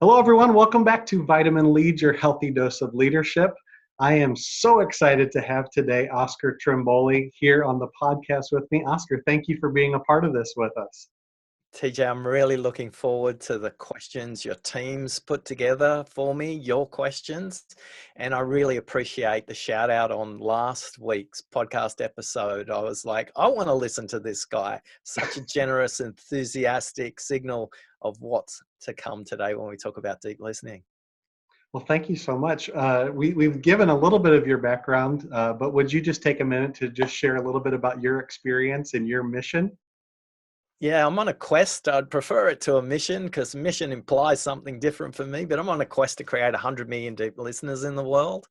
Hello, everyone. Welcome back to Vitamin Lead, your healthy dose of leadership. I am so excited to have today Oscar Trimboli here on the podcast with me. Oscar, thank you for being a part of this with us. TJ, I'm really looking forward to the questions your team's put together for me, your questions. And I really appreciate the shout out on last week's podcast episode. I was like, I want to listen to this guy. Such a generous, enthusiastic signal of what's to come today when we talk about deep listening. Well, thank you so much. We've given a little bit of your background, but would you just take a minute to just share a little bit about your experience and your mission? Yeah, I'm on a quest. I'd prefer it to a mission because mission implies something different for me, but I'm on a quest to create 100 million deep listeners in the world.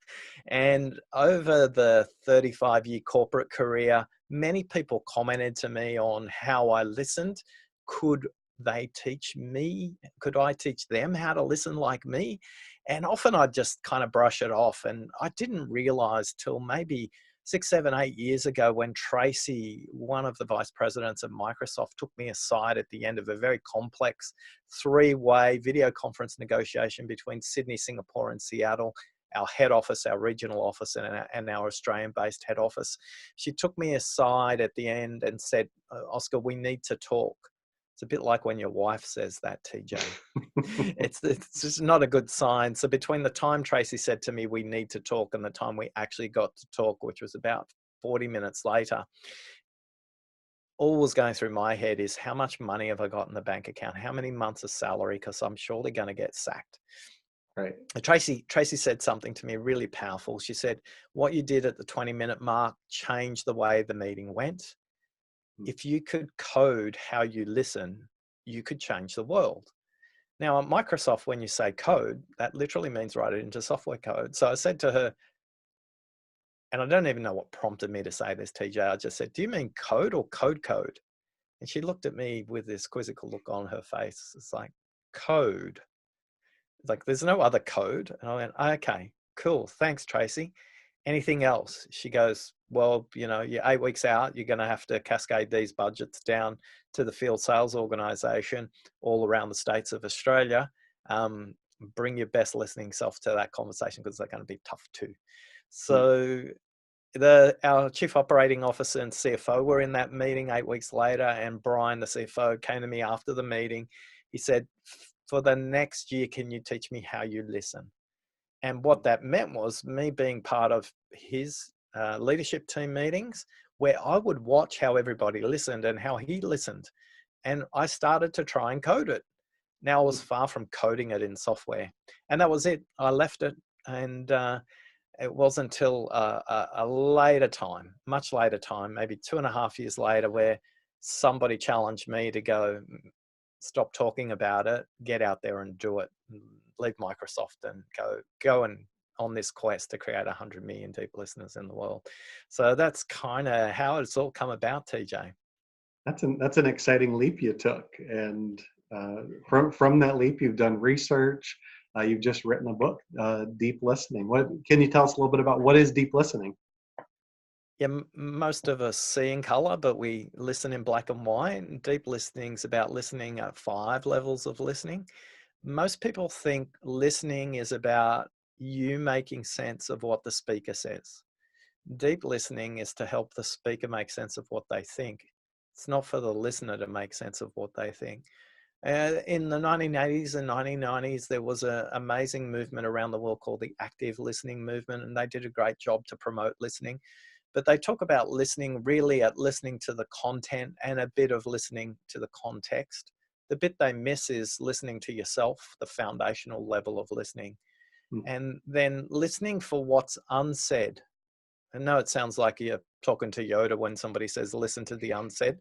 And over the 35-year corporate career, many people commented to me on how I listened. Could they teach me? Could I teach them how to listen like me? And often I'd just kind of brush it off. And I didn't realize till maybe 6, 7, 8 years ago when Tracy, one of the vice presidents at Microsoft, took me aside at the end of a very complex three-way video conference negotiation between Sydney, Singapore, and Seattle, our head office, our regional office, and our Australian-based head office. She took me aside at the end and said, Oscar, we need to talk. It's a bit like when your wife says that, TJ. It's just not a good sign. So between the time Tracy said to me, we need to talk, and the time we actually got to talk, which was about 40 minutes later, all was going through my head is how much money have I got in the bank account? How many months of salary? Because I'm surely going to get sacked. Right. Tracy said something to me really powerful. She said, what you did at the 20-minute mark changed the way the meeting went. If you could code how you listen, you could change the world. Now, at Microsoft, when you say code, that literally means write it into software code. So I said to her, and I don't even know what prompted me to say this, TJ. I just said, do you mean code or code? And she looked at me with this quizzical look on her face. It's like, code. Like, there's no other code. And I went, okay, cool. Thanks, Tracy. Anything else? She goes, well, you're 8 weeks out. You're going to have to cascade these budgets down to the field sales organization all around the states of Australia. Bring your best listening self to that conversation because they're going to be tough too. So our chief operating officer and CFO were in that meeting 8 weeks later, and Brian, the CFO, came to me after the meeting. He said, for the next year, can you teach me how you listen? And what that meant was me being part of his leadership team meetings where I would watch how everybody listened and how he listened. And I started to try and code it. Now I was far from coding it in software. And that was it. I left it. And it wasn't until a later time, much later time, maybe 2.5 years later, where somebody challenged me to go, stop talking about it, get out there and do it. Leave Microsoft and go and on this quest to create 100 million deep listeners in the world. So that's kind of how it's all come about, TJ. That's an exciting leap you took, and from that leap, you've done research. You've just written a book, Deep Listening. What can you tell us a little bit about what is deep listening? Yeah, most of us see in color, but we listen in black and white. Deep listening is about listening at 5 levels of listening. Most people think listening is about you making sense of what the speaker says. Deep listening is to help the speaker make sense of what they think. It's not for the listener to make sense of what they think. In the 1980s and 1990s, there was an amazing movement around the world called the active listening movement, and they did a great job to promote listening. But they talk about listening really at listening to the content and a bit of listening to the context. The bit they miss is listening to yourself, the foundational level of listening. And then listening for what's unsaid. I know it sounds like you're talking to Yoda when somebody says, listen to the unsaid.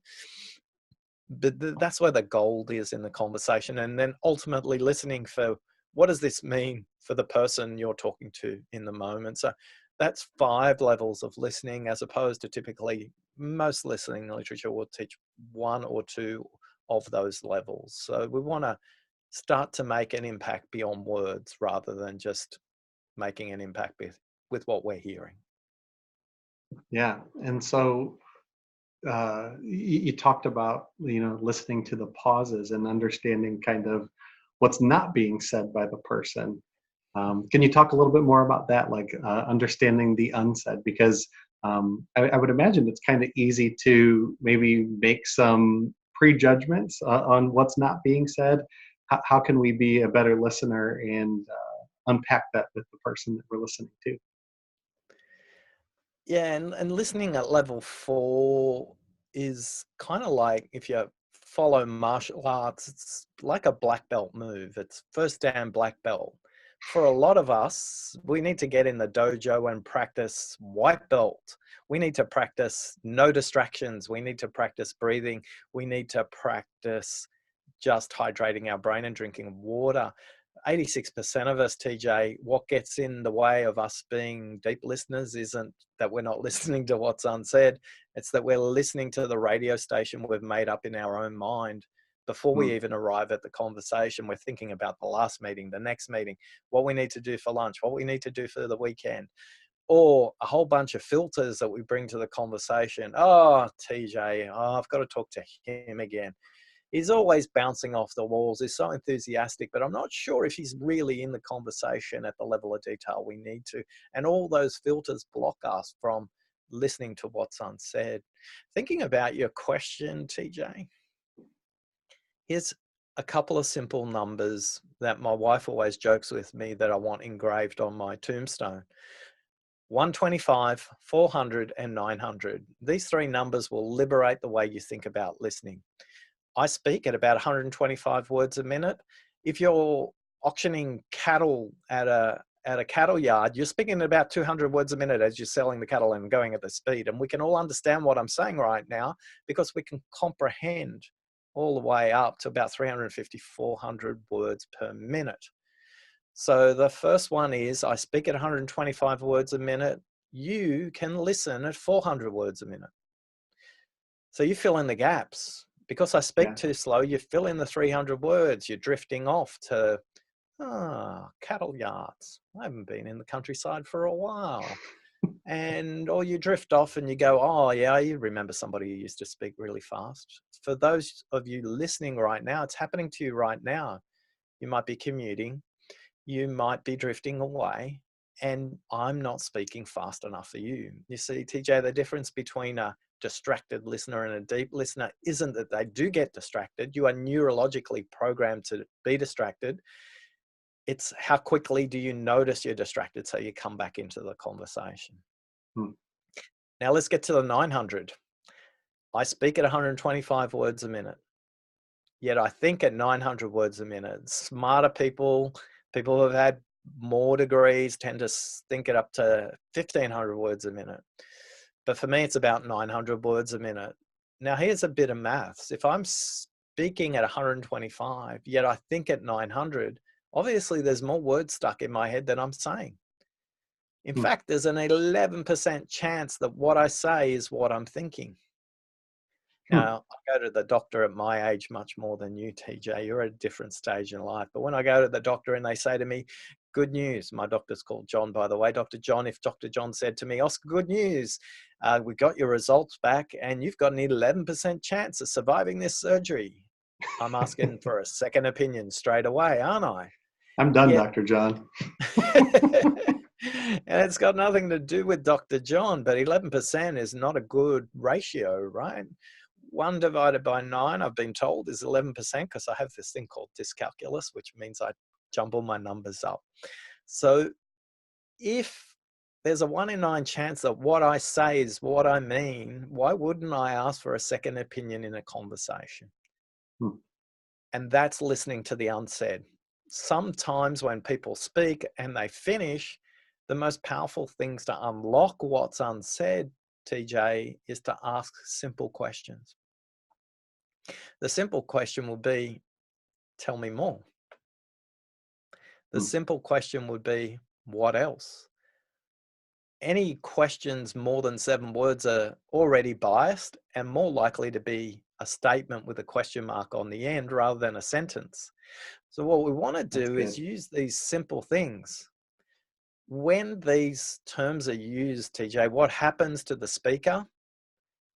But that's where the gold is in the conversation. And then ultimately listening for what does this mean for the person you're talking to in the moment. So that's 5 levels of listening, as opposed to typically most listening literature will teach 1 or 2 of those levels. So we want to start to make an impact beyond words rather than just making an impact with what we're hearing. Yeah, and so you talked about listening to the pauses and understanding kind of what's not being said by the person. Can you talk a little bit more about that, like understanding the unsaid? Because I would imagine it's kind of easy to maybe make some prejudgments on what's not being said. How can we be a better listener and unpack that with the person that we're listening to? Yeah, and listening at level 4 is kind of like, if you follow martial arts, it's like a black belt move. It's first dan black belt. For a lot of us, we need to get in the dojo and practice white belt. We need to practice no distractions. We need to practice breathing. We need to practice just hydrating our brain and drinking water. 86% of us, TJ, what gets in the way of us being deep listeners isn't that we're not listening to what's unsaid. It's that we're listening to the radio station we've made up in our own mind. Before we Hmm. even arrive at the conversation, we're thinking about the last meeting, the next meeting, what we need to do for lunch, what we need to do for the weekend, or a whole bunch of filters that we bring to the conversation. Oh, TJ, I've got to talk to him again. He's always bouncing off the walls. He's so enthusiastic, but I'm not sure if he's really in the conversation at the level of detail we need to. And all those filters block us from listening to what's unsaid. Thinking about your question, TJ, here's a couple of simple numbers that my wife always jokes with me that I want engraved on my tombstone. 125, 400, and 900. These three numbers will liberate the way you think about listening. I speak at about 125 words a minute. If you're auctioning cattle at a cattle yard, you're speaking at about 200 words a minute as you're selling the cattle and going at the speed. And we can all understand what I'm saying right now because we can comprehend all the way up to about 350, 400 words per minute. So the first one is, I speak at 125 words a minute. You can listen at 400 words a minute. So you fill in the gaps. Because I speak Yeah. too slow, you fill in the 300 words. You're drifting off to cattle yards. I haven't been in the countryside for a while. Or you drift off and you go, oh yeah, you remember somebody who used to speak really fast. For those of you listening right now, it's happening to you right now. You might be commuting, you might be drifting away, and I'm not speaking fast enough for you. You see, TJ, the difference between a distracted listener and a deep listener isn't that they do get distracted. You are neurologically programmed to be distracted. It's how quickly do you notice you're distracted so you come back into the conversation. Hmm. Now let's get to the 900. I speak at 125 words a minute, yet I think at 900 words a minute. Smarter people, people who have had more degrees tend to think it up to 1,500 words a minute. But for me, it's about 900 words a minute. Now, here's a bit of maths. If I'm speaking at 125, yet I think at 900, obviously there's more words stuck in my head than I'm saying. In Hmm. fact, there's an 11% chance that what I say is what I'm thinking. Hmm. Now, I go to the doctor at my age much more than you, TJ. You're at a different stage in life. But when I go to the doctor and they say to me, good news, my doctor's called John, by the way, Dr. John, if Dr. John said to me, Oscar, good news, we got your results back and you've got an 11% chance of surviving this surgery. I'm asking for a second opinion straight away, aren't I? I'm done, Yet, Dr. John. and it's got nothing to do with Dr. John, but 11% is not a good ratio, right? 1 divided by 9, I've been told, is 11% because I have this thing called dyscalculus, which means I jumble my numbers up. So if there's a 1 in 9 chance that what I say is what I mean, why wouldn't I ask for a second opinion in a conversation? Hmm. And that's listening to the unsaid. Sometimes when people speak and they finish, the most powerful things to unlock what's unsaid, TJ, is to ask simple questions. The simple question will be, tell me more. The Hmm. simple question would be, what else? Any questions more than 7 words are already biased and more likely to be a statement with a question mark on the end rather than a sentence. So what we want to That's do is good. use these simple things. When these terms are used, TJ, what happens to the speaker?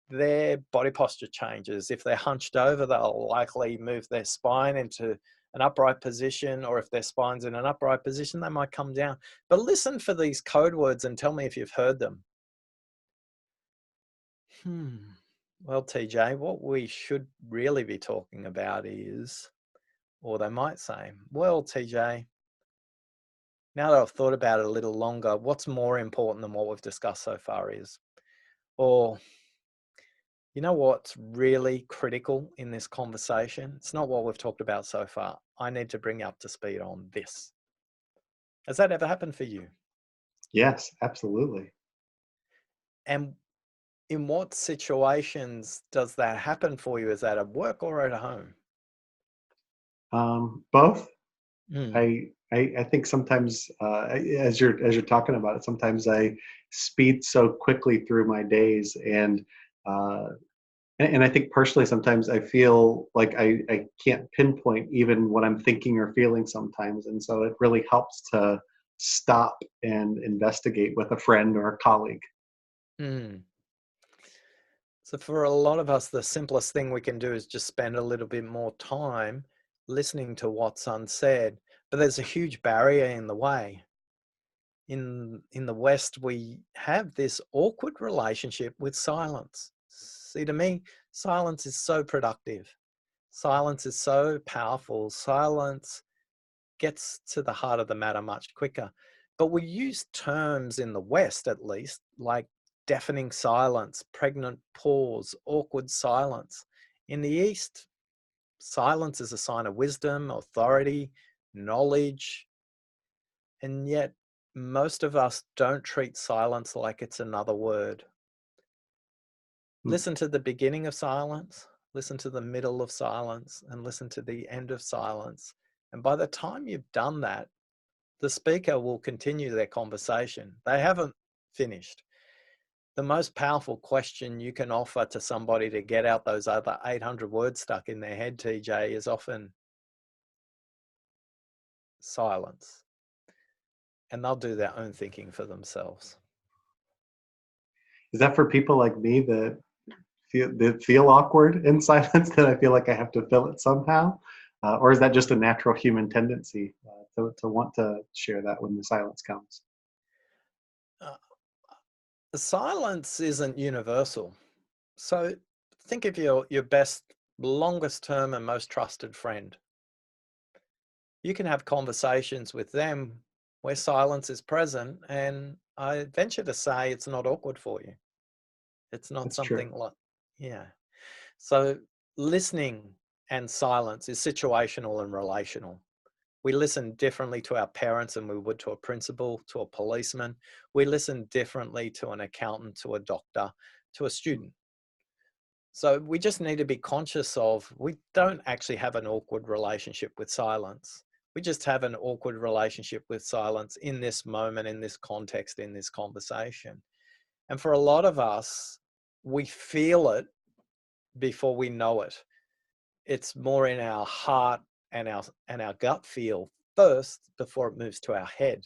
Their body posture changes. If they're hunched over, they'll likely move their spine into an upright position, or if their spine's in an upright position, they might come down. But listen for these code words and tell me if you've heard them. Well, TJ, what we should really be talking about is, or they might say, well, TJ, now that I've thought about it a little longer, what's more important than what we've discussed so far is, or, you know what's really critical in this conversation? It's not what we've talked about so far. I need to bring you up to speed on this. Has that ever happened for you? Yes, absolutely. And in what situations does that happen for you? Is that at work or at home? Both. Mm. I think sometimes, as you're talking about it, sometimes I speed so quickly through my days, uh, and I think personally sometimes I feel like I can't pinpoint even what I'm thinking or feeling sometimes, and so it really helps to stop and investigate with a friend or a colleague. Mm. So for a lot of us, the simplest thing we can do is just spend a little bit more time listening to what's unsaid. But there's a huge barrier in the way. In the West, we have this awkward relationship with silence. See, to me, silence is so productive. Silence is so powerful. Silence gets to the heart of the matter much quicker. But we use terms in the West, at least, like deafening silence, pregnant pause, awkward silence. In the East, silence is a sign of wisdom, authority, knowledge. And yet, most of us don't treat silence like it's another word. Hmm. Listen to the beginning of silence, listen to the middle of silence, and listen to the end of silence. And by the time you've done that, the speaker will continue their conversation. They haven't finished. The most powerful question you can offer to somebody to get out those other 800 words stuck in their head, TJ, is often silence. And they'll do their own thinking for themselves. Is that for people like me that feel awkward in silence, that I feel like I have to fill it somehow? Or is that just a natural human tendency to want to share that when the silence comes? Uh, Silence isn't universal. So think of your best, longest term and most trusted friend. You can have conversations with them where silence is present, and I venture to say it's not awkward for you. It's not That's true. something like, yeah. So listening and silence is situational and relational. We listen differently to our parents than we would to a principal, to a policeman. We listen differently to an accountant, to a doctor, to a student. So we just need to be conscious of, we don't actually have an awkward relationship with silence. We just have an awkward relationship with silence in this moment, in this context, in this conversation. And for a lot of us, we feel it before we know it. It's more in our heart and our gut feel first before it moves to our head.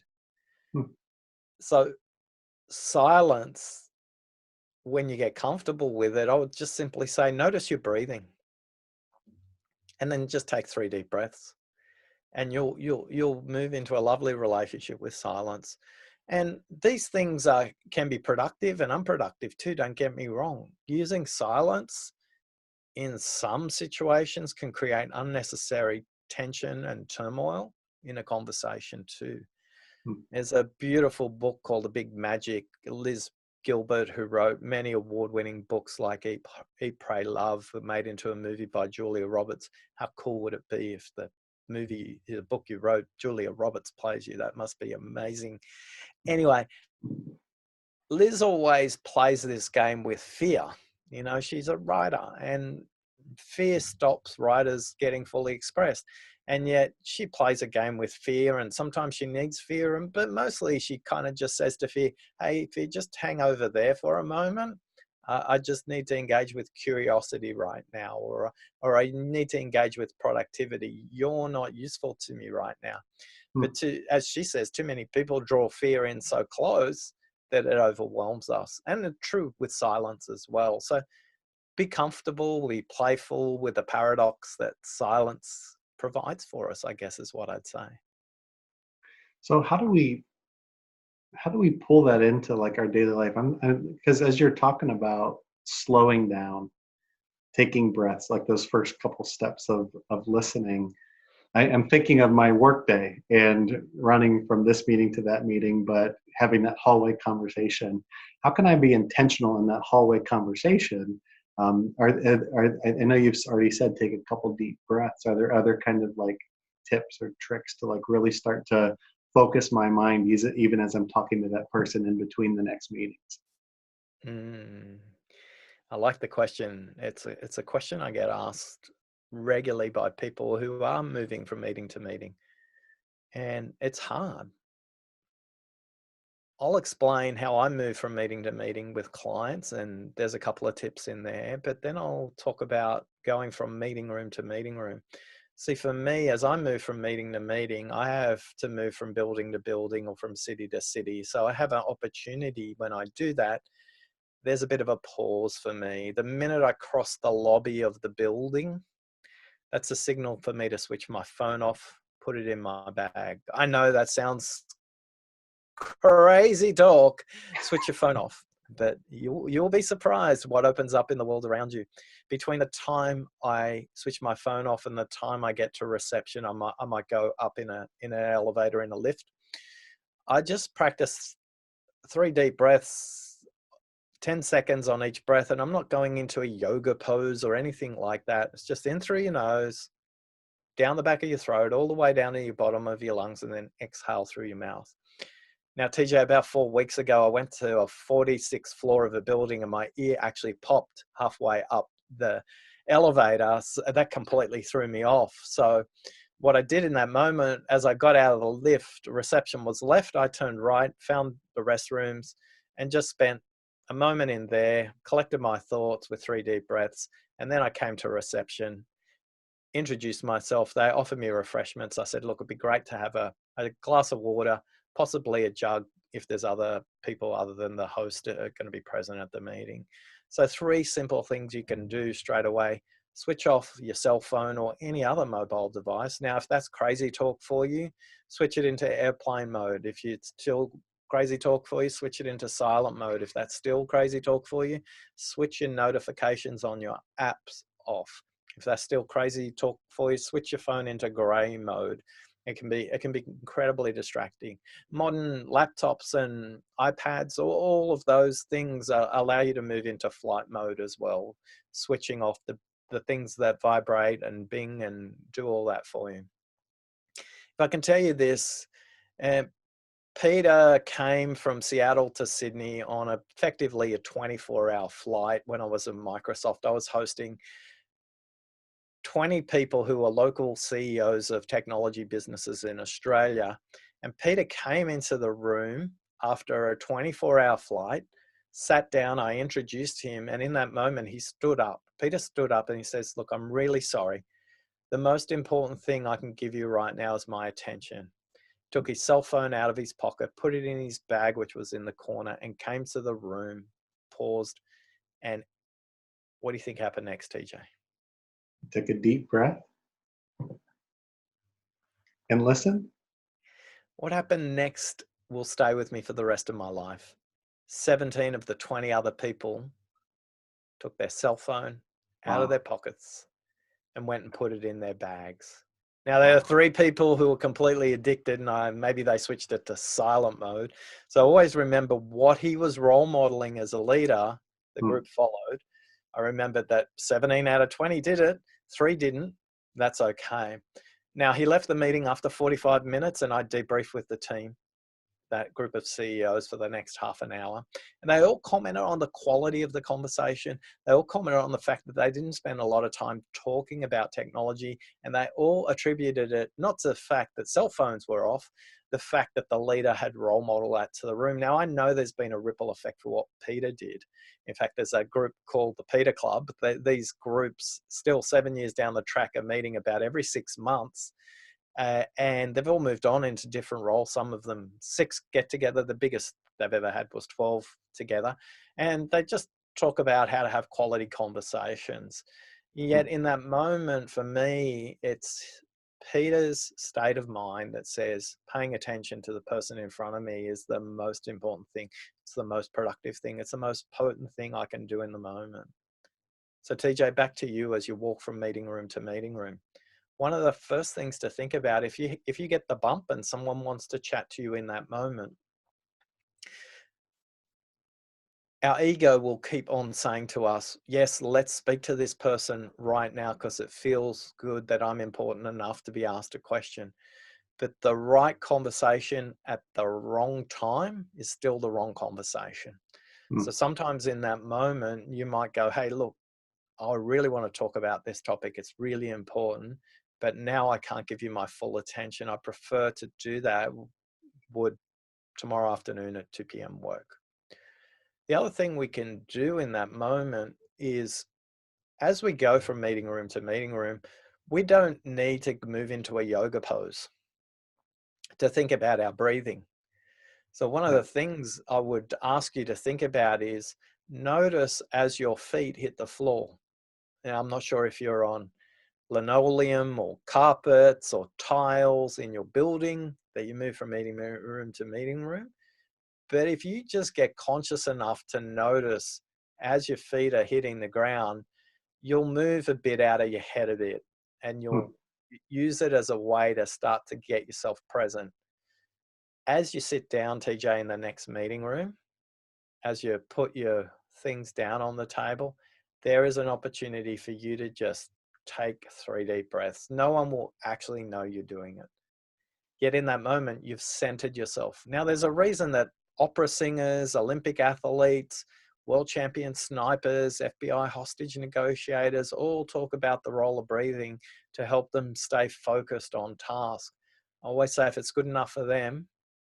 Hmm. So silence, when you get comfortable with it, I would just simply say, notice your breathing. And then just take 3 deep breaths, and you'll move into a lovely relationship with silence. And these things can be productive and unproductive too, don't get me wrong. Using silence in some situations can create unnecessary tension and turmoil in a conversation too. Hmm. There's a beautiful book called The Big Magic. Liz Gilbert, who wrote many award-winning books like Eat, Pray, Love, made into a movie by Julia Roberts. How cool would it be if the book you wrote, Julia Roberts plays you? That must be amazing. Anyway, Liz always plays this game with fear. You know, she's a writer, and fear stops writers getting fully expressed. And yet she plays a game with fear, and sometimes she needs fear, but mostly she kind of just says to fear, hey, fear, just hang over there for a moment. I just need to engage with curiosity right now, or I need to engage with productivity. You're not useful to me right now. Hmm. But as she says, too many people draw fear in so close that it overwhelms us. And it's true with silence as well. So be comfortable, be playful with the paradox that silence provides for us, I guess is what I'd say. So how do we pull that into like our daily life? Because as you're talking about slowing down, taking breaths, like those first couple steps of listening, I am thinking of my workday and running from this meeting to that meeting, but having that hallway conversation. How can I be intentional in that hallway conversation? I know you've already said take a couple deep breaths. Are there other kind of like tips or tricks to like really start to focus my mind, even as I'm talking to that person in between the next meetings? Mm. I like the question. It's a question I get asked regularly by people who are moving from meeting to meeting, and it's hard. I'll explain how I move from meeting to meeting with clients, and there's a couple of tips in there, but then I'll talk about going from meeting room to meeting room. See, for me, as I move from meeting to meeting, I have to move from building to building or from city to city. So I have an opportunity when I do that. There's a bit of a pause for me. The minute I cross the lobby of the building, that's a signal for me to switch my phone off, put it in my bag. I know that sounds crazy talk. Switch your phone off, but you'll be surprised what opens up in the world around you. Between the time I switch my phone off and the time I get to reception, I might go up in an elevator, in a lift. I just practice 3 deep breaths, 10 seconds on each breath, and I'm not going into a yoga pose or anything like that. It's just in through your nose, down the back of your throat, all the way down to your bottom of your lungs, and then exhale through your mouth. Now, TJ, about 4 weeks ago, I went to a 46th floor of a building and my ear actually popped halfway up the elevator. So that completely threw me off. So what I did in that moment, as I got out of the lift, reception was left, I turned right, found the restrooms, and just spent a moment in there, collected my thoughts with 3 deep breaths, and then I came to reception, introduced myself. They offered me refreshments. I said, look, it'd be great to have a glass of water, possibly a jug if there's other people other than the host are going to be present at the meeting. So 3 simple things you can do straight away. Switch off your cell phone or any other mobile device. Now, if that's crazy talk for you, switch it into airplane mode. If it's still crazy talk for you, switch it into silent mode. If that's still crazy talk for you, switch your notifications on your apps off. If that's still crazy talk for you, switch your phone into gray mode. It can be incredibly distracting. Modern laptops and iPads, all of those things allow you to move into flight mode as well, switching off the things that vibrate and bing and do all that for you. If I can tell you this, Peter came from Seattle to Sydney on effectively a 24-hour flight. When I was at Microsoft, I was hosting 20 people who are local CEOs of technology businesses in Australia. And Peter came into the room after a 24-hour flight, sat down, I introduced him, and in that moment he stood up. Peter stood up and he says, look, I'm really sorry. The most important thing I can give you right now is my attention. Took his cell phone out of his pocket, put it in his bag, which was in the corner, and came to the room, paused, and what do you think happened next, TJ? Take a deep breath and listen. What happened next will stay with me for the rest of my life. 17 of the 20 other people took their cell phone out of Wow. their pockets and went and put it in their bags. Now, there are Wow. 3 people who were completely addicted, and maybe they switched it to silent mode. So always remember what he was role modeling as a leader, the Hmm. group followed. I remembered that 17 out of 20 did it, 3 didn't. That's okay. Now, he left the meeting after 45 minutes, and I debriefed with the team, that group of CEOs, for the next half an hour. And they all commented on the quality of the conversation. They all commented on the fact that they didn't spend a lot of time talking about technology. And they all attributed it not to the fact that cell phones were off, the fact that the leader had role modeled that to the room. Now, I know there's been a ripple effect for what Peter did. In fact, there's a group called the Peter Club. These groups, still 7 years down the track, are meeting about every 6 months. And they've all moved on into different roles. Some of them 6 get together. The biggest they've ever had was 12 together. And they just talk about how to have quality conversations. Hmm. Yet in that moment, for me, it's Peter's state of mind that says paying attention to the person in front of me is the most important thing. It's the most productive thing. It's the most potent thing I can do in the moment. So TJ, back to you as you walk from meeting room to meeting room. One of the first things to think about, if you get the bump and someone wants to chat to you in that moment, our ego will keep on saying to us, yes, let's speak to this person right now because it feels good that I'm important enough to be asked a question. But the right conversation at the wrong time is still the wrong conversation. So sometimes in that moment, you might go, hey, look, I really want to talk about this topic. It's really important, but now I can't give you my full attention. I prefer to do that. Would tomorrow afternoon at 2 p.m. work? The other thing we can do in that moment is, as we go from meeting room to meeting room, we don't need to move into a yoga pose to think about our breathing. So one of the things I would ask you to think about is notice as your feet hit the floor. Now, I'm not sure if you're on linoleum or carpets or tiles in your building that you move from meeting room to meeting room. But if you just get conscious enough to notice as your feet are hitting the ground, you'll move a bit out of your head a bit, and you'll use it as a way to start to get yourself present. As you sit down, TJ, in the next meeting room, as you put your things down on the table, there is an opportunity for you to just take 3 deep breaths. No one will actually know you're doing it. Yet in that moment, you've centered yourself. Now, there's a reason that opera singers, Olympic athletes, world champion snipers, FBI hostage negotiators all talk about the role of breathing to help them stay focused on task. I always say if it's good enough for them,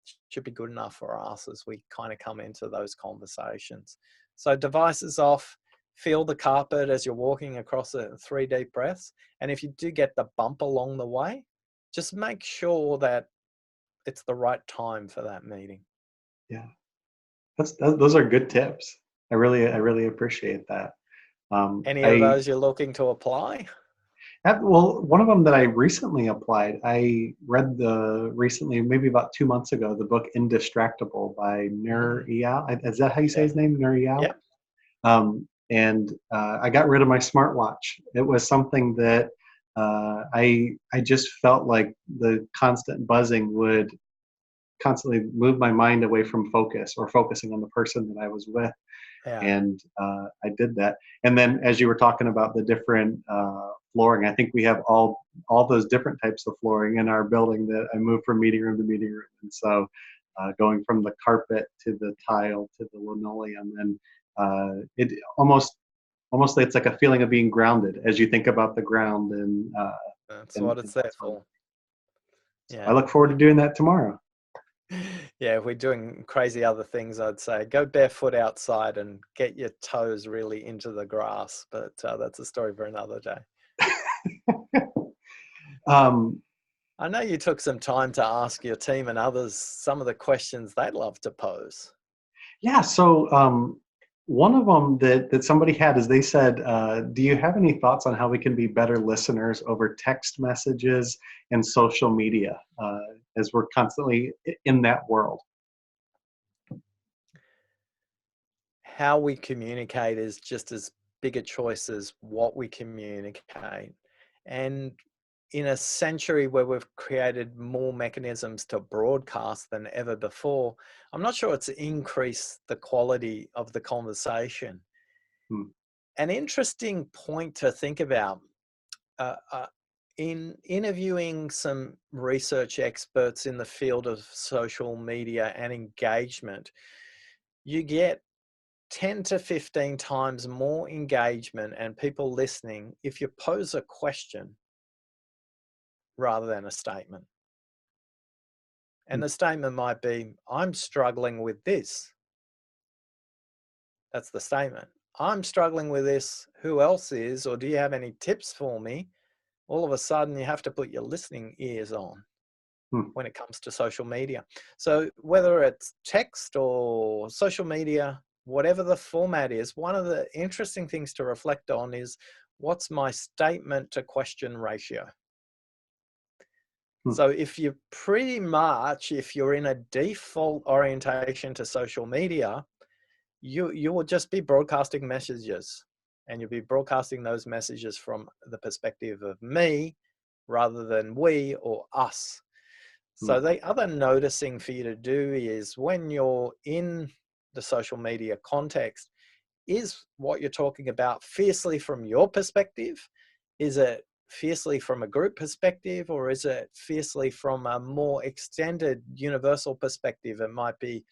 it should be good enough for us as we kind of come into those conversations. So devices off, feel the carpet as you're walking across it, 3 deep breaths. And if you do get the bump along the way, just make sure that it's the right time for that meeting. Yeah, those are good tips. I really appreciate that. Any of those you're looking to apply? Well, one of them that I recently applied, I read recently, maybe about 2 months ago, the book Indistractable by Nur Eyal. Is that how you say his name? Nur Eyal? Yeah. And I got rid of my smartwatch. It was something that I just felt like the constant buzzing would constantly move my mind away from focus or focusing on the person that I was with. Yeah. And I did that. And then as you were talking about the different flooring, I think we have all those different types of flooring in our building that I moved from meeting room to meeting room. And so going from the carpet to the tile to the linoleum, and it almost it's like a feeling of being grounded as you think about the ground. And that's what it's there for. So I look forward to doing that tomorrow. Yeah, if we're doing crazy other things, I'd say go barefoot outside and get your toes really into the grass. But that's a story for another day. I know you took some time to ask your team and others some of the questions they'd love to pose. Yeah, so one of them that somebody had is they said, do you have any thoughts on how we can be better listeners over text messages and social media as we're constantly in that world? How we communicate is just as big a choice as what we communicate. And in a century where we've created more mechanisms to broadcast than ever before, I'm not sure it's increased the quality of the conversation. An interesting point to think about, in interviewing some research experts in the field of social media and engagement, you get 10 to 15 times more engagement and people listening if you pose a question rather than a statement. And the statement might be, I'm struggling with this. That's the statement. I'm struggling with this. Who else is? Or do you have any tips for me? All of a sudden, you have to put your listening ears on when it comes to social media. So whether it's text or social media, whatever the format is, one of the interesting things to reflect on is, what's my statement to question ratio? Hmm. So if you're pretty much, if you're in a default orientation to social media, you will just be broadcasting messages, and you'll be broadcasting those messages from the perspective of me rather than we or us. Hmm. So the other noticing for you to do is when you're in the social media context, is what you're talking about fiercely from your perspective? Is it fiercely from a group perspective, or is it fiercely from a more extended universal perspective? It might be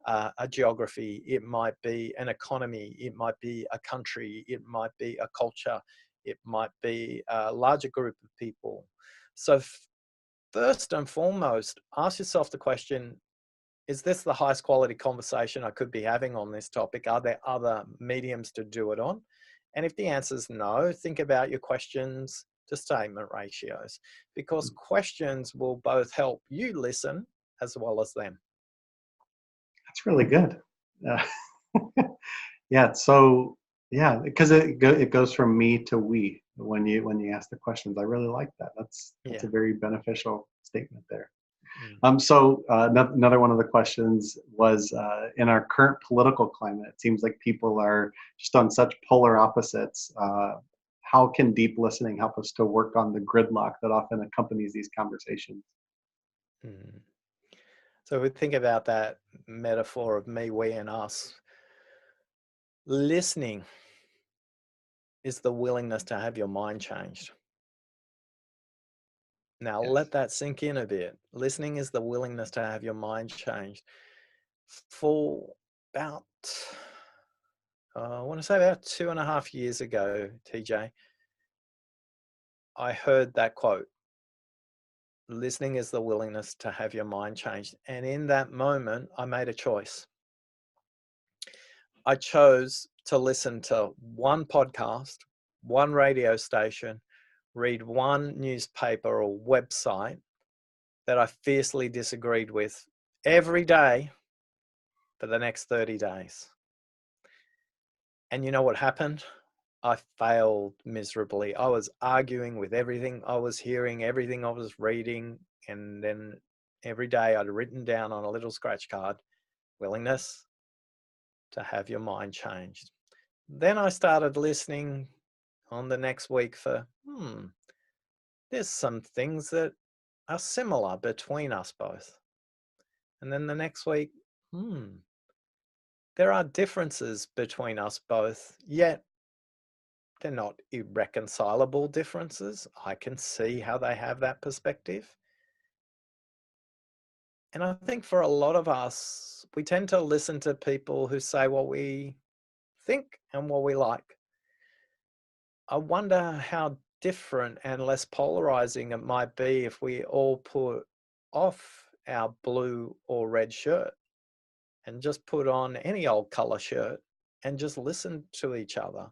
a geography, it might be an economy, it might be a country, it might be a culture, it might be a larger group of people. So first and foremost, ask yourself the question, is this the highest quality conversation I could be having on this topic? Are there other mediums to do it on? And if the answer is no, think about your questions to statement ratios, because questions will both help you listen as well as them. That's really good. Uh, yeah. So yeah, because it goes from me to we when you ask the questions. I really like that. That's Yeah. a very beneficial statement there. Mm. So another one of the questions was, in our current political climate, it seems like people are just on such polar opposites. How can deep listening help us to work on the gridlock that often accompanies these conversations? Mm. So we think about that metaphor of me, we, and us. Listening is the willingness to have your mind changed. Now Yes. let that sink in a bit. Listening is the willingness to have your mind changed. For about, I want to say about 2.5 years ago, TJ, I heard that quote. Listening is the willingness to have your mind changed. And in that moment, I made a choice. I chose to listen to one podcast, one radio station, read one newspaper or website that I fiercely disagreed with every day for the next 30 days. And you know what happened? I failed miserably. I was arguing with everything I was hearing, everything I was reading. And then every day I'd written down on a little scratch card, willingness to have your mind changed. Then I started listening on the next week for, there's some things that are similar between us both. And then the next week, there are differences between us both, yet they're not irreconcilable differences. I can see how they have that perspective. And I think for a lot of us, we tend to listen to people who say what we think and what we like. I wonder how different and less polarizing it might be if we all put off our blue or red shirt and just put on any old color shirt and just listen to each other.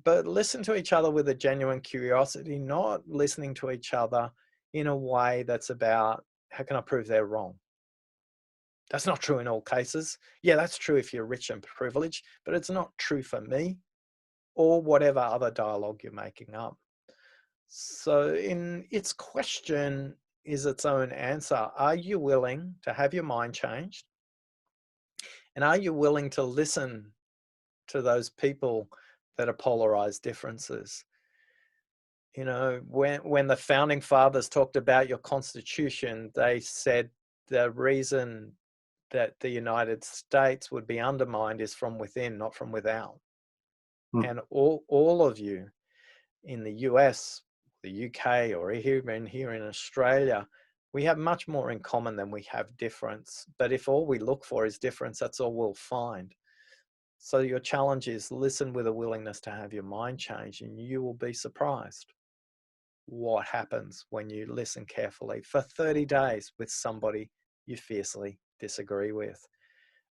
But listen to each other with a genuine curiosity, not listening to each other in a way that's about, how can I prove they're wrong? That's not true in all cases. Yeah, that's true if you're rich and privileged, but it's not true for me, or whatever other dialogue you're making up. So in its question is its own answer. Are you willing to have your mind changed? And are you willing to listen to those people that are polarized differences? You know, when the founding fathers talked about your constitution, they said the reason that the United States would be undermined is from within, not from without. Hmm. And all of you in the US, the UK, or even here in Australia, we have much more in common than we have difference. But if all we look for is difference, that's all we'll find. So your challenge is listen with a willingness to have your mind change, and you will be surprised what happens when you listen carefully for 30 days with somebody you fiercely disagree with.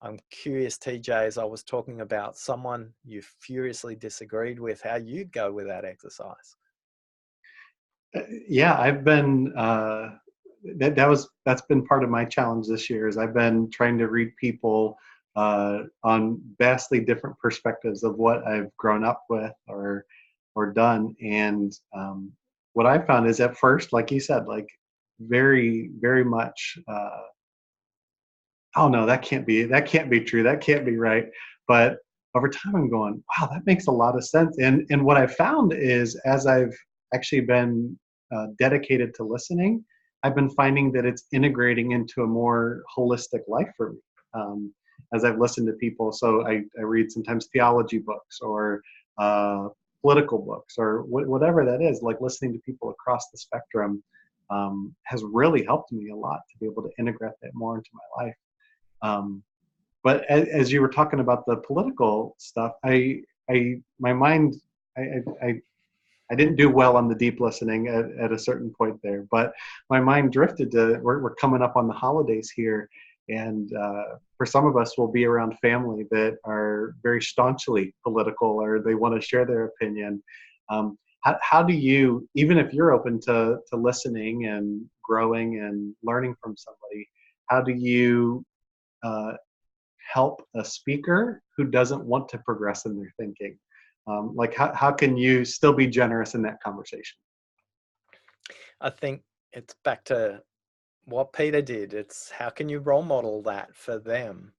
I'm curious, TJ, as I was talking about someone you furiously disagreed with, how you'd go with that exercise. Yeah, I've been that's been part of my challenge this year. Is I've been trying to read people on vastly different perspectives of what I've grown up with or done, and what I found is at first, like you said, like very, very much, oh no, that can't be true. That can't be right. But over time, I'm going, wow, that makes a lot of sense. And what I found is, as I've actually been dedicated to listening, I've been finding that it's integrating into a more holistic life for me. As I've listened to people, so I read sometimes theology books or political books or whatever that is. Like listening to people across the spectrum has really helped me a lot to be able to integrate that more into my life. Um, but as you were talking about the political stuff, my mind, I, I, I I didn't do well on the deep listening at a certain point there, but my mind drifted to, we're coming up on the holidays here. And for some of us, we'll be around family that are very staunchly political or they want to share their opinion. How do you, even if you're open to listening and growing and learning from somebody, how do you uh, help a speaker who doesn't want to progress in their thinking? Like how can you still be generous in that conversation? I think it's back to what Peter did. It's how can you role model that for them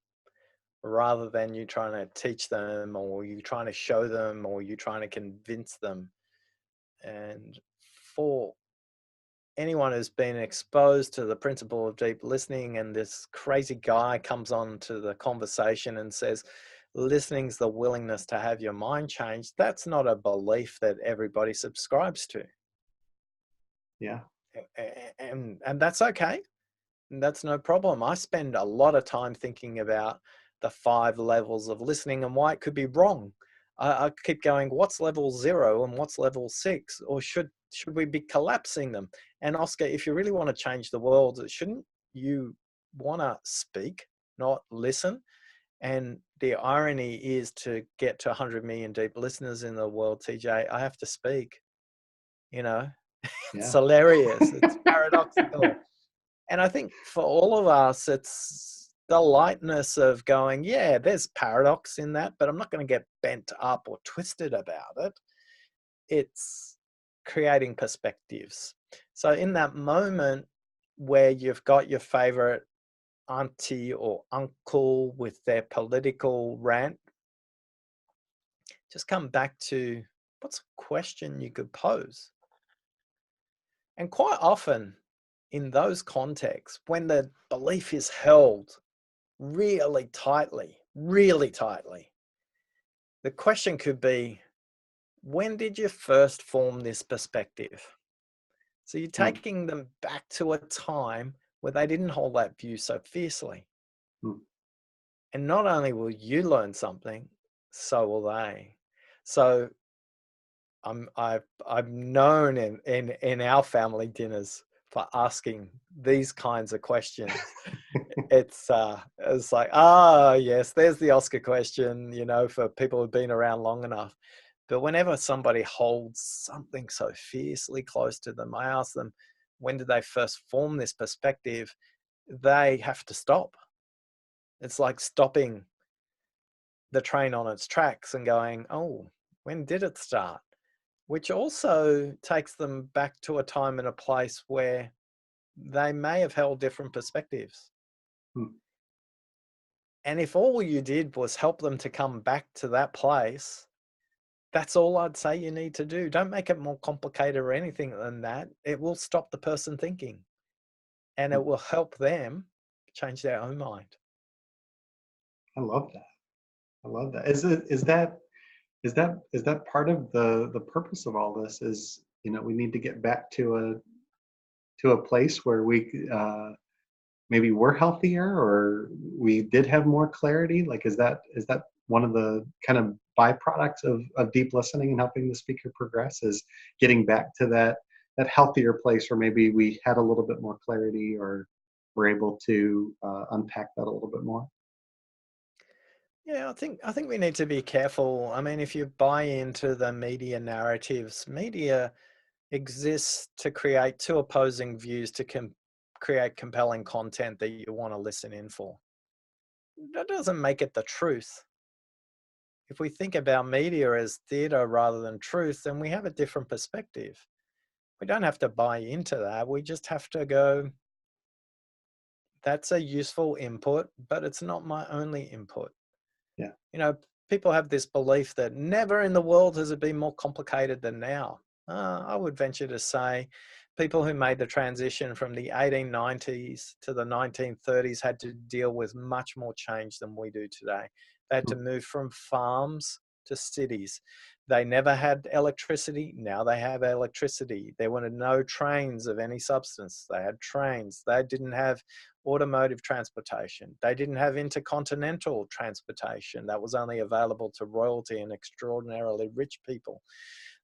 rather than you trying to teach them or you trying to show them or you trying to convince them. And for anyone who's been exposed to the principle of deep listening and this crazy guy comes on to the conversation and says, listening's the willingness to have your mind changed, that's not a belief that everybody subscribes to. Yeah. And that's okay. That's no problem. I spend a lot of time thinking about the 5 levels of listening and why it could be wrong. I keep going, what's level 0 and what's level 6? Or should we be collapsing them? And Oscar, if you really want to change the world, shouldn't you want to speak, not listen? And the irony is, to get to 100 million deep listeners in the world, TJ, I have to speak. You know, it's Yeah. hilarious. It's paradoxical. And I think for all of us, it's the lightness of going, yeah, there's paradox in that, but I'm not going to get bent up or twisted about it. It's creating perspectives. So in that moment where you've got your favorite auntie or uncle with their political rant, just come back to what's a question you could pose. And quite often in those contexts, when the belief is held really tightly, the question could be, when did you first form this perspective? So you're Hmm. taking them back to a time where they didn't hold that view so fiercely. Hmm. And not only will you learn something, so will they. So I've known in our family dinners for asking these kinds of questions. It's like, yes, there's the Oscar question, for people who've been around long enough. But whenever somebody holds something so fiercely close to them, I ask them, when did they first form this perspective? They have to stop. It's like stopping the train on its tracks and going, oh, when did it start? Which also takes them back to a time and a place where they may have held different perspectives. Hmm. And if all you did was help them to come back to that place, that's all I'd say you need to do. Don't make it more complicated or anything than that. It will stop the person thinking and Hmm. it will help them change their own mind. I love that. I love that. Is that part of the purpose of all this? Is, we need to get back to a place where we maybe we're healthier or we did have more clarity. Like, is that one of the kind of byproducts of deep listening and helping the speaker progress, is getting back to that healthier place where maybe we had a little bit more clarity or were able to unpack that a little bit more? Yeah, I think we need to be careful. I mean, if you buy into the media narratives, media exists to create two opposing views to create compelling content that you want to listen in for. That doesn't make it the truth. If we think about media as theater rather than truth, then we have a different perspective. We don't have to buy into that. We just have to go, that's a useful input, but it's not my only input. Yeah. You know, people have this belief that never in the world has it been more complicated than now. I would venture to say people who made the transition from the 1890s to the 1930s had to deal with much more change than we do today. They had to Mm. move from farms to cities. They never had electricity. Now they have electricity. There were no trains of any substance. They had trains. They didn't have automotive transportation. They didn't have intercontinental transportation. That was only available to royalty and extraordinarily rich people.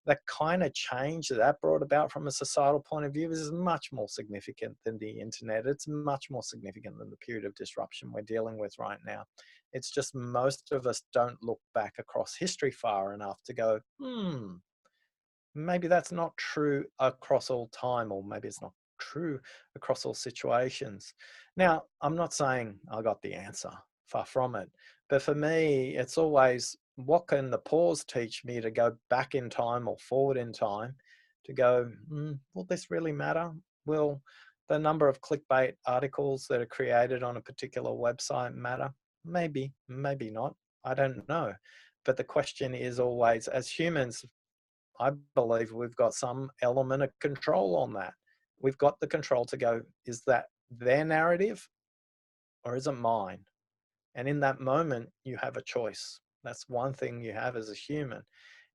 That kind of change that that brought about from a societal point of view is much more significant than the internet. It's much more significant than the period of disruption we're dealing with right now. It's just most of us don't look back across history far enough to go, maybe that's not true across all time, or maybe it's not true across all situations. Now, I'm not saying I got the answer, far from it. But for me, it's always, what can the pause teach me to go back in time or forward in time to go, will this really matter? Will the number of clickbait articles that are created on a particular website matter? Maybe, maybe not. I don't know. But the question is always, as humans, I believe we've got some element of control on that. We've got the control to go, is that their narrative or is it mine? And in that moment, you have a choice. That's one thing you have as a human.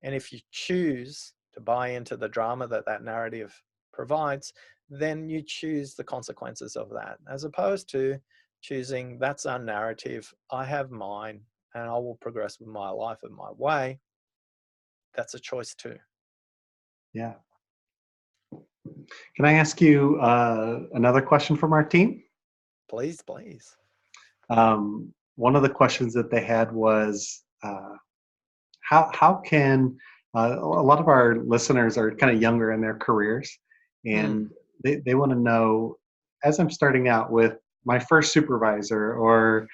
And if you choose to buy into the drama that that narrative provides, then you choose the consequences of that, as opposed to choosing, that's our narrative, I have mine, and I will progress with my life in my way. That's a choice too. Yeah. Can I ask you another question from our team? Please, please. One of the questions that they had was how can a lot of our listeners are kind of younger in their careers, and they want to know, as I'm starting out with my first supervisor or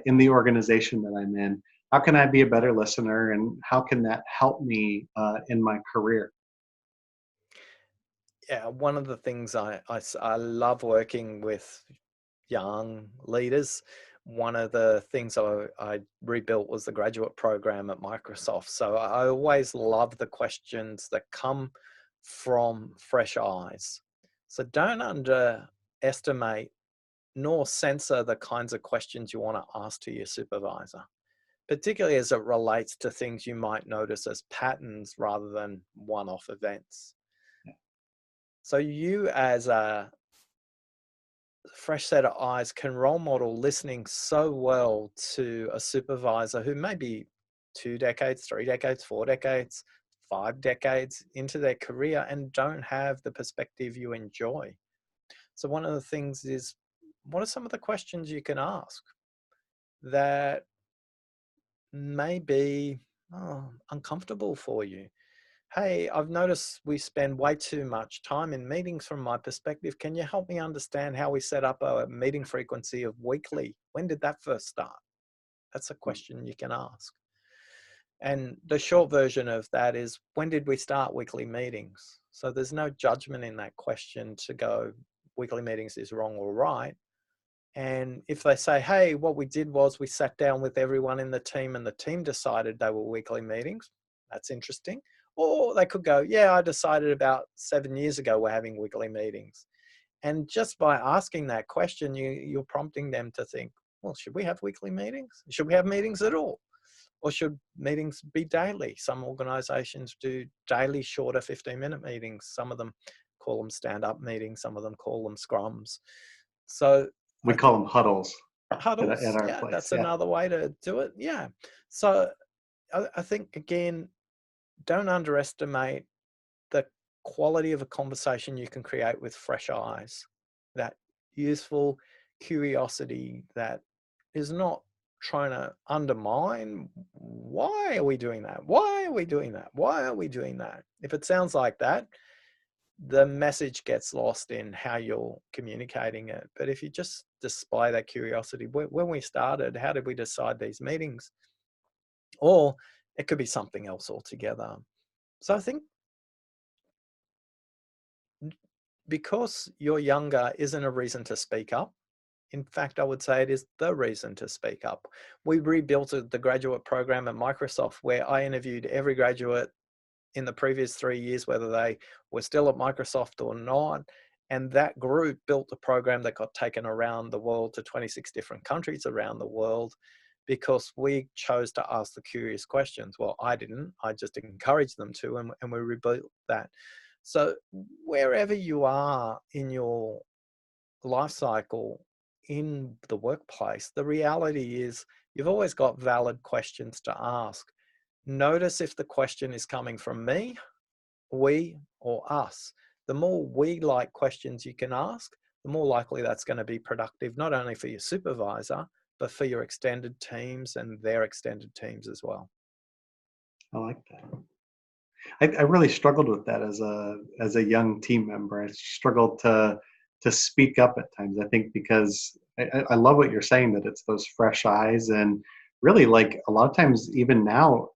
in the organization that I'm in, how can I be a better listener, and how can that help me in my career? Yeah, one of the things I love working with young leaders. One of the things I rebuilt was the graduate program at Microsoft. So I always love the questions that come from fresh eyes. So don't underestimate nor censor the kinds of questions you want to ask to your supervisor, particularly as it relates to things you might notice as patterns rather than one-off events. So you, as a fresh set of eyes, can role model listening so well to a supervisor who may be 2 decades, 3 decades, 4 decades, 5 decades into their career and don't have the perspective you enjoy. So one of the things is, what are some of the questions you can ask that may be uncomfortable for you? Hey, I've noticed we spend way too much time in meetings from my perspective. Can you help me understand how we set up a meeting frequency of weekly? When did that first start? That's a question you can ask. And the short version of that is, when did we start weekly meetings? So there's no judgment in that question to go, weekly meetings is wrong or right. And if they say, hey, what we did was we sat down with everyone in the team and the team decided they were weekly meetings, that's interesting. Or they could go, yeah, I decided about 7 years ago we're having weekly meetings. And just by asking that question, you're prompting them to think, well, should we have weekly meetings? Should we have meetings at all? Or should meetings be daily? Some organizations do daily, shorter 15-minute meetings. Some of them call them stand-up meetings. Some of them call them scrums. So We I call think them huddles at huddles, our yeah, place. that's Yeah. another way to do it. Yeah. So I think, again, don't underestimate the quality of a conversation you can create with fresh eyes, that useful curiosity that is not trying to undermine, why are we doing that? Why are we doing that? Why are we doing that? If it sounds like that, the message gets lost in how you're communicating it. But if you just display that curiosity, when we started, how did we decide these meetings? Or it could be something else altogether. So I think because you're younger isn't a reason to speak up. In fact, I would say it is the reason to speak up. We rebuilt the graduate program at Microsoft, where I interviewed every graduate in the previous 3 years, whether they were still at Microsoft or not. And that group built a program that got taken around the world to 26 different countries around the world, because we chose to ask the curious questions. Well, I didn't, I just encouraged them to, and we rebuilt that. So wherever you are in your life cycle in the workplace, the reality is you've always got valid questions to ask. Notice if the question is coming from me, we, or us. The more we-like questions you can ask, the more likely that's going to be productive, not only for your supervisor, but for your extended teams and their extended teams as well. I like that. I really struggled with that as a young team member. I struggled to speak up at times. I think because I love what you're saying, that it's those fresh eyes, and really, like, a lot of times even now,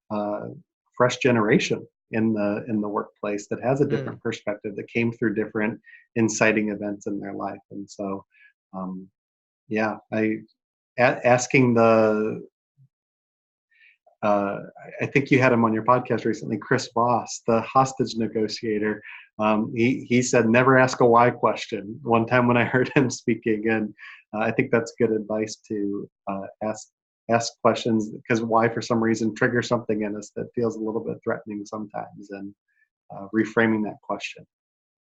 fresh generation in the workplace that has a different perspective, that came through different inciting events in their life. And so yeah, asking the uh, I think you had him on your podcast recently, Chris Voss, the hostage negotiator. He said, never ask a why question one time when I heard him speaking. And I think that's good advice, to ask questions, because why, for some reason, trigger something in us that feels a little bit threatening sometimes, and reframing that question.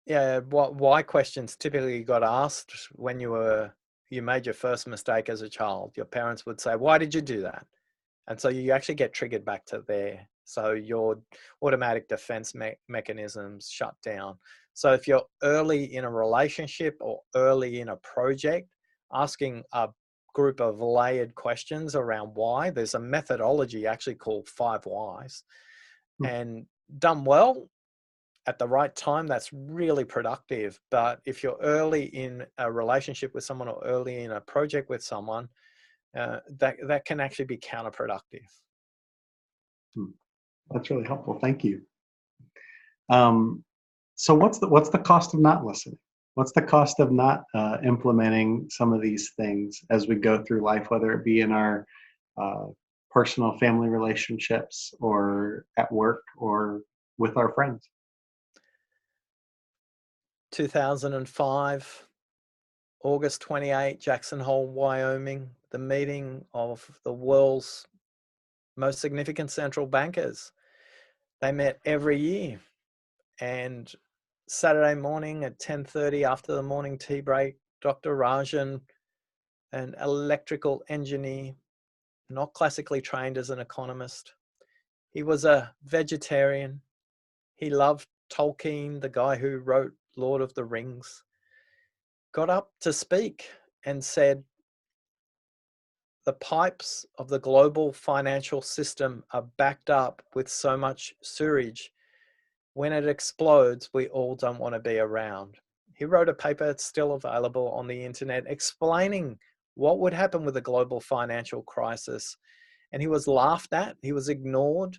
Yeah, why questions typically got asked when you made your first mistake as a child. Your parents would say, why did you do that? And so you actually get triggered back to there. So your automatic defense mechanisms shut down. So if you're early in a relationship or early in a project, asking a group of layered questions around why, there's a methodology actually called 5 whys. And done well at the right time, that's really productive. But if you're early in a relationship with someone or early in a project with someone, that can actually be counterproductive. That's really helpful. Thank you. So what's the cost of not listening? What's the cost of not implementing some of these things as we go through life, whether it be in our uh, personal family relationships, or at work, or with our friends? 2005, August 28, Jackson Hole, Wyoming, the meeting of the world's most significant central bankers. They met every year, and Saturday morning at 10:30, after the morning tea break, Dr. Rajan, an electrical engineer, not classically trained as an economist. He was a vegetarian. He loved Tolkien, the guy who wrote Lord of the Rings. Got up to speak and said, the pipes of the global financial system are backed up with so much sewage. When it explodes, we all don't want to be around. He wrote a paper, it's still available on the internet, explaining what would happen with a global financial crisis. And he was laughed at, he was ignored.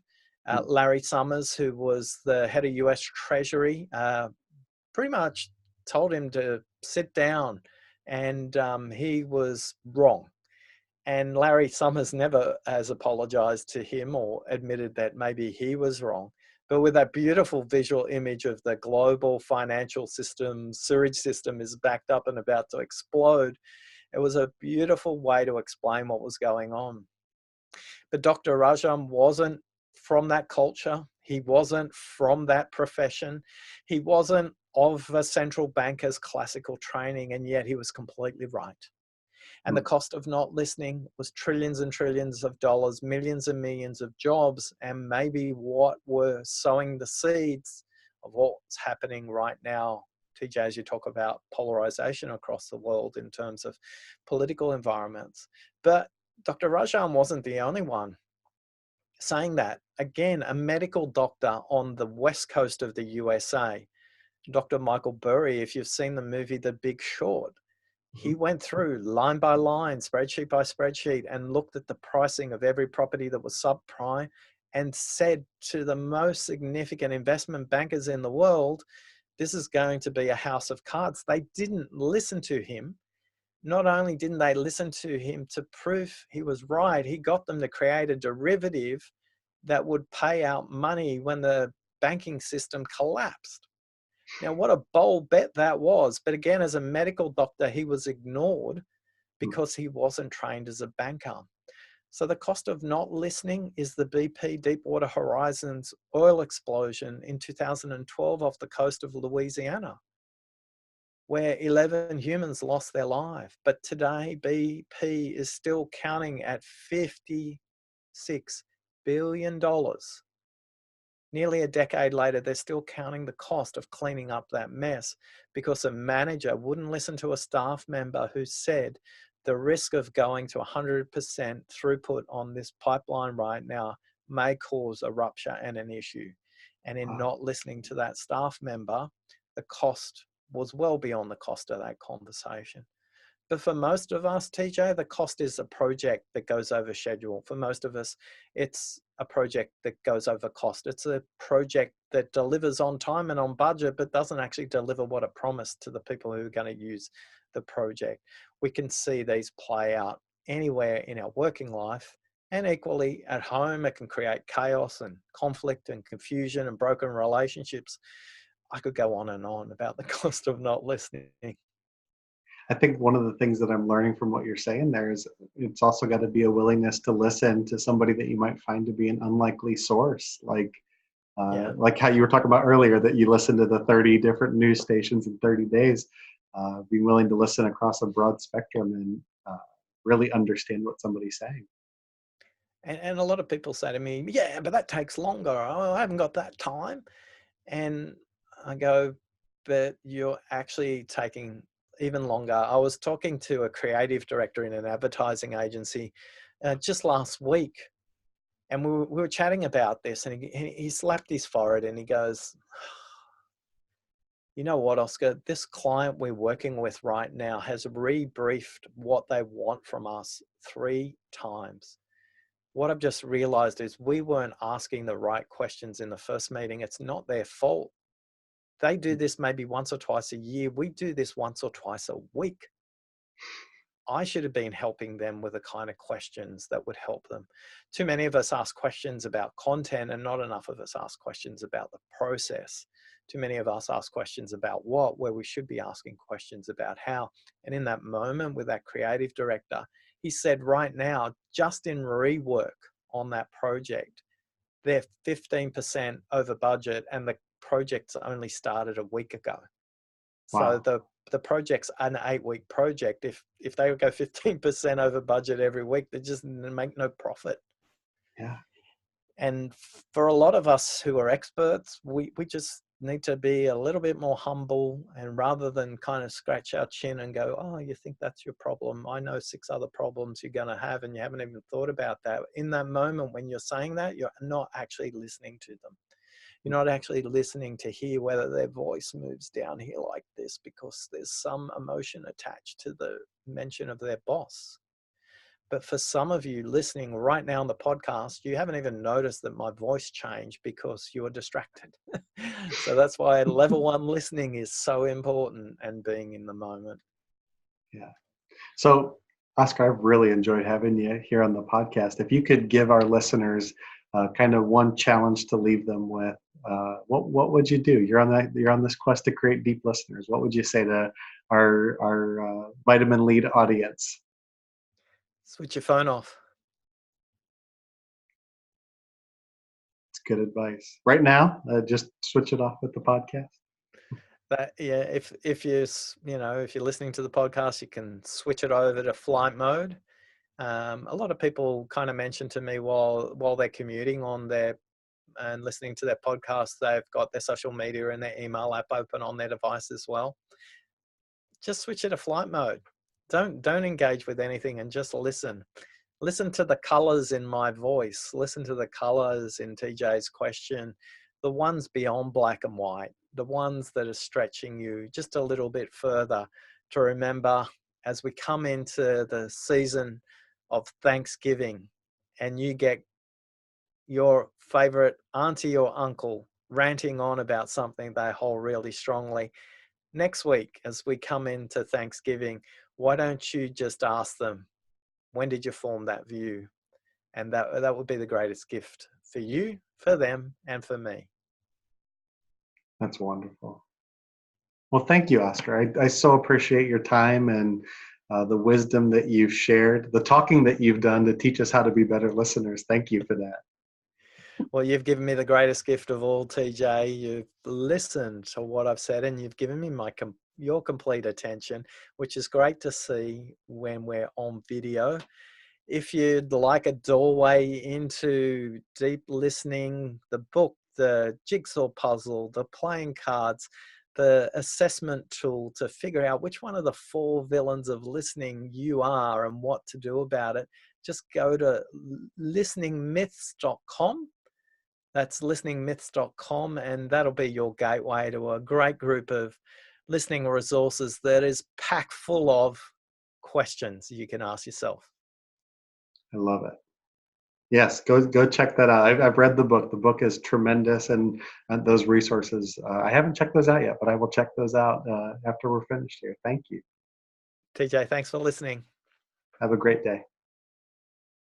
Larry Summers, who was the head of US Treasury, pretty much told him to sit down, and he was wrong. And Larry Summers never has apologized to him or admitted that maybe he was wrong. But with that beautiful visual image of the global financial system, sewage system is backed up and about to explode, it was a beautiful way to explain what was going on. But Dr. Rajan wasn't from that culture. He wasn't from that profession. He wasn't of a central banker's classical training, and yet he was completely right. And the cost of not listening was trillions and trillions of dollars, millions and millions of jobs, and maybe what were sowing the seeds of what's happening right now, TJ, as you talk about polarization across the world in terms of political environments. But Dr. Rajan wasn't the only one saying that. Again, a medical doctor on the west coast of the USA, Dr. Michael Burry, if you've seen the movie The Big Short, he went through line by line, spreadsheet by spreadsheet, and looked at the pricing of every property that was subprime, and said to the most significant investment bankers in the world, this is going to be a house of cards. They didn't listen to him. Not only didn't they listen to him to prove he was right, he got them to create a derivative that would pay out money when the banking system collapsed. Now, what a bold bet that was. But again, as a medical doctor, he was ignored because he wasn't trained as a banker. So the cost of not listening is the BP Deepwater Horizon's oil explosion in 2012 off the coast of Louisiana, where 11 humans lost their life. But today, BP is still counting at $56 billion. Nearly a decade later, they're still counting the cost of cleaning up that mess because a manager wouldn't listen to a staff member who said the risk of going to 100% throughput on this pipeline right now may cause a rupture and an issue. And in not listening to that staff member, the cost was well beyond the cost of that conversation. But for most of us, TJ, the cost is a project that goes over schedule. For most of us, it's a project that goes over cost. It's a project that delivers on time and on budget, but doesn't actually deliver what it promised to the people who are going to use the project. We can see these play out anywhere in our working life, and equally at home. It can create chaos and conflict and confusion and broken relationships. I could go on and on about the cost of not listening. I think one of the things that I'm learning from what you're saying there is it's also got to be a willingness to listen to somebody that you might find to be an unlikely source, like how you were talking about earlier, that you listen to the 30 different news stations in 30 days, being willing to listen across a broad spectrum and really understand what somebody's saying. And a lot of people say to me, yeah, but that takes longer. Oh, I haven't got that time. And I go, but you're actually taking even longer. I was talking to a creative director in an advertising agency just last week, and we were chatting about this, and he slapped his forehead and he goes, you know what, Oscar, this client we're working with right now has rebriefed what they want from us 3 times. What I've just realized is we weren't asking the right questions in the first meeting. It's not their fault. They do this maybe once or twice a year. We do this once or twice a week. I should have been helping them with the kind of questions that would help them. Too many of us ask questions about content and not enough of us ask questions about the process. Too many of us ask questions about what, where we should be asking questions about how. And in that moment with that creative director, he said right now, just in rework on that project, they're 15% over budget and the project's only started a week ago. Wow. So the project's an 8-week project. If they would go 15% over budget every week, they just make no profit. Yeah. And for a lot of us who are experts, we just need to be a little bit more humble, and rather than kind of scratch our chin and go, oh, you think that's your problem? I know 6 other problems you're going to have and you haven't even thought about that. In that moment when you're saying that, you're not actually listening to them. You're not actually listening to hear whether their voice moves down here like this because there's some emotion attached to the mention of their boss. But for some of you listening right now on the podcast, you haven't even noticed that my voice changed because you were distracted. So that's why level 1 listening is so important, and being in the moment. Yeah. So, Oscar, I've really enjoyed having you here on the podcast. If you could give our listeners kind of one challenge to leave them with, what would you do? You're on this quest to create deep listeners. What would you say to our Vitamin Lead audience? Switch your phone off. It's good advice. Right now, just switch it off with the podcast. If you're listening to the podcast, you can switch it over to flight mode. A lot of people kind of mention to me while they're commuting and listening to their podcast, they've got their social media and their email app open on their device as well. Just switch it to flight mode. Don't engage with anything and just listen. Listen to the colors in my voice. Listen to the colors in TJ's question, the ones beyond black and white, the ones that are stretching you just a little bit further to remember as we come into the season of Thanksgiving and you get your favorite auntie or uncle ranting on about something they hold really strongly. Next week, as we come into Thanksgiving, why don't you just ask them, when did you form that view? And that would be the greatest gift for you, for them, and for me. That's wonderful. Well, thank you, Oscar. I so appreciate your time and the wisdom that you've shared, the talking that you've done to teach us how to be better listeners. Thank you for that. Well, you've given me the greatest gift of all, TJ. You've listened to what I've said, and you've given me your complete attention, which is great to see when we're on video. If you'd like a doorway into deep listening, the book, the jigsaw puzzle, the playing cards, the assessment tool to figure out which one of the 4 villains of listening you are and what to do about it, just go to listeningmyths.com. That's listeningmyths.com, and that'll be your gateway to a great group of listening resources that is packed full of questions you can ask yourself. I love it. Yes, go check that out. I've read the book. The book is tremendous, and those resources. I haven't checked those out yet, but I will check those out after we're finished here. Thank you. TJ, thanks for listening. Have a great day.